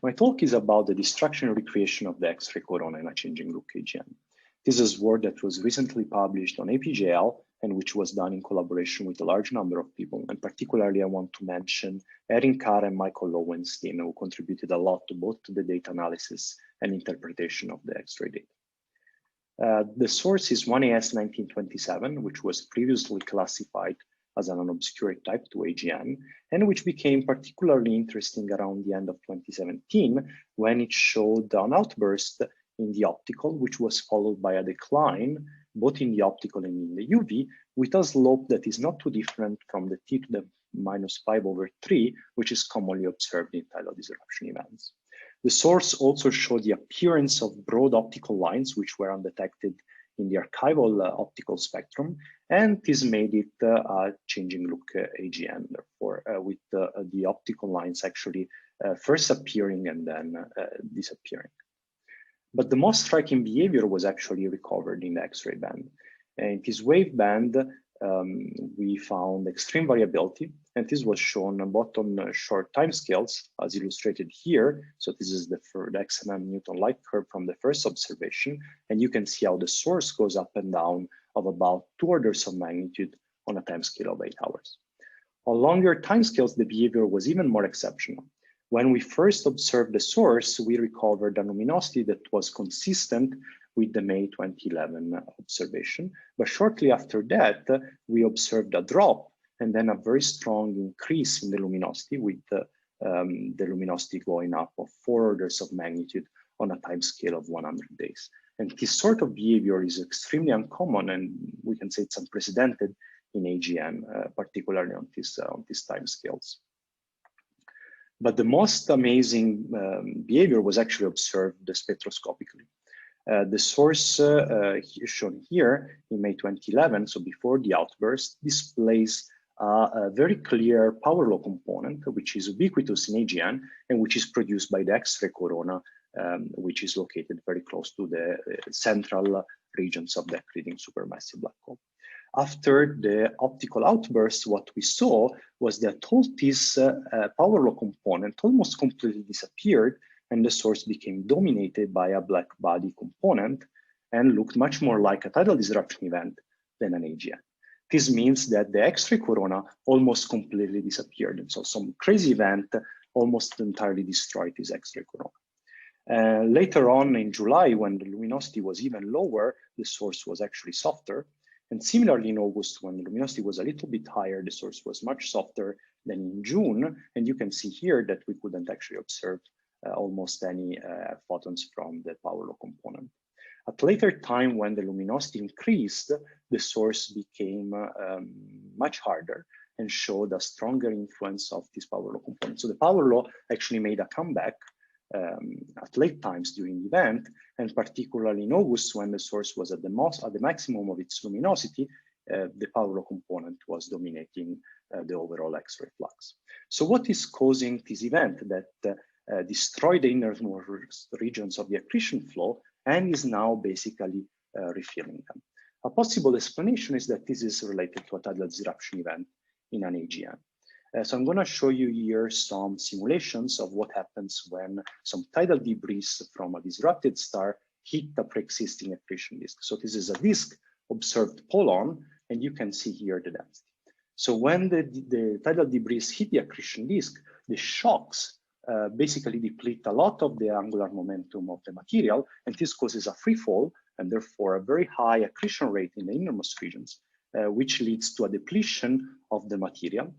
My talk is about the destruction and recreation of the X-ray corona in a changing look AGN. This is work that was recently published on APJL and which was done in collaboration with a large number of people. And particularly, I want to mention Erin Carr and Michael Lowenstein, who contributed a lot to both the data analysis and interpretation of the X-ray data. The source is 1AS1927, which was previously classified as an unobscured type 2 AGN, and which became particularly interesting around the end of 2017, when it showed an outburst in the optical, which was followed by a decline, both in the optical and in the UV, with a slope that is not too different from the t to the -5/3, which is commonly observed in tidal disruption events. The source also showed the appearance of broad optical lines, which were undetected in the archival optical spectrum, and this made it a changing look AGN, therefore, with the optical lines actually first appearing and then disappearing. But the most striking behavior was actually recovered in the X-ray band. And in this wave band, we found extreme variability, and this was shown both on short timescales, as illustrated here. So this is the XMM Newton light curve from the first observation, and you can see how the source goes up and down of about 2 orders of magnitude on a timescale of 8 hours. On longer timescales, the behavior was even more exceptional. When we first observed the source, we recovered a luminosity that was consistent with the May 2011 observation. But shortly after that, we observed a drop and then a very strong increase in the luminosity, with the luminosity going up of 4 orders of magnitude on a time scale of 100 days. And this sort of behavior is extremely uncommon, and we can say it's unprecedented in AGN, particularly on these time scales. But the most amazing behavior was actually observed spectroscopically. The source shown here in May 2011, so before the outburst, displays a very clear power law component, which is ubiquitous in AGN and which is produced by the X-ray corona, which is located very close to the central regions of the accreting supermassive black hole. After the optical outburst, what we saw was that all this power law component almost completely disappeared, and the source became dominated by a black body component and looked much more like a tidal disruption event than an AGN. This means that the X-ray corona almost completely disappeared. And so some crazy event almost entirely destroyed this X-ray corona. Later on in July, when the luminosity was even lower, the source was actually softer. And similarly in August, when the luminosity was a little bit higher, the source was much softer than in June. And you can see here that we couldn't actually observe almost any photons from the power law component. At a later time, when the luminosity increased, the source became much harder and showed a stronger influence of this power law component. So the power law actually made a comeback at late times during the event, and particularly in August, when the source was at the maximum of its luminosity, the power law component was dominating the overall X-ray flux. So what is causing this event that destroyed the innermost regions of the accretion flow and is now basically refilling them? A possible explanation is that this is related to a tidal disruption event in an AGN. So I'm going to show you here some simulations of what happens when some tidal debris from a disrupted star hit a pre-existing accretion disk. So this is a disk observed polon, and you can see here the density. So when the tidal debris hit the accretion disk, the shocks basically deplete a lot of the angular momentum of the material, and this causes a free fall and therefore a very high accretion rate in the innermost regions, which leads to a depletion of the material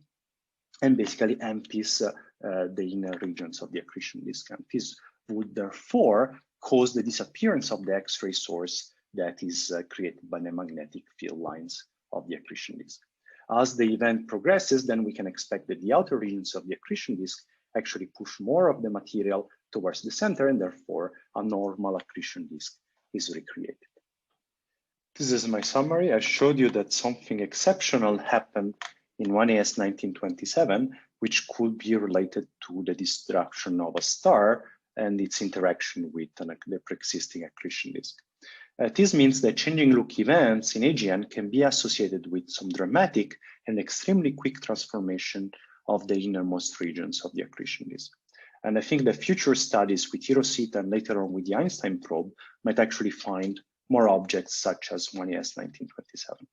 and basically empties the inner regions of the accretion disk. And this would therefore cause the disappearance of the X-ray source that is created by the magnetic field lines of the accretion disk. As the event progresses, then we can expect that the outer regions of the accretion disk actually push more of the material towards the center, and therefore a normal accretion disk is recreated. This is my summary. I showed you that something exceptional happened in 1AS1927, which could be related to the destruction of a star and its interaction with the pre-existing accretion disk. This means that changing look events in AGN can be associated with some dramatic and extremely quick transformation of the innermost regions of the accretion disk. And I think the future studies with Hirosita and later on with the Einstein probe might actually find more objects such as 1S 1927.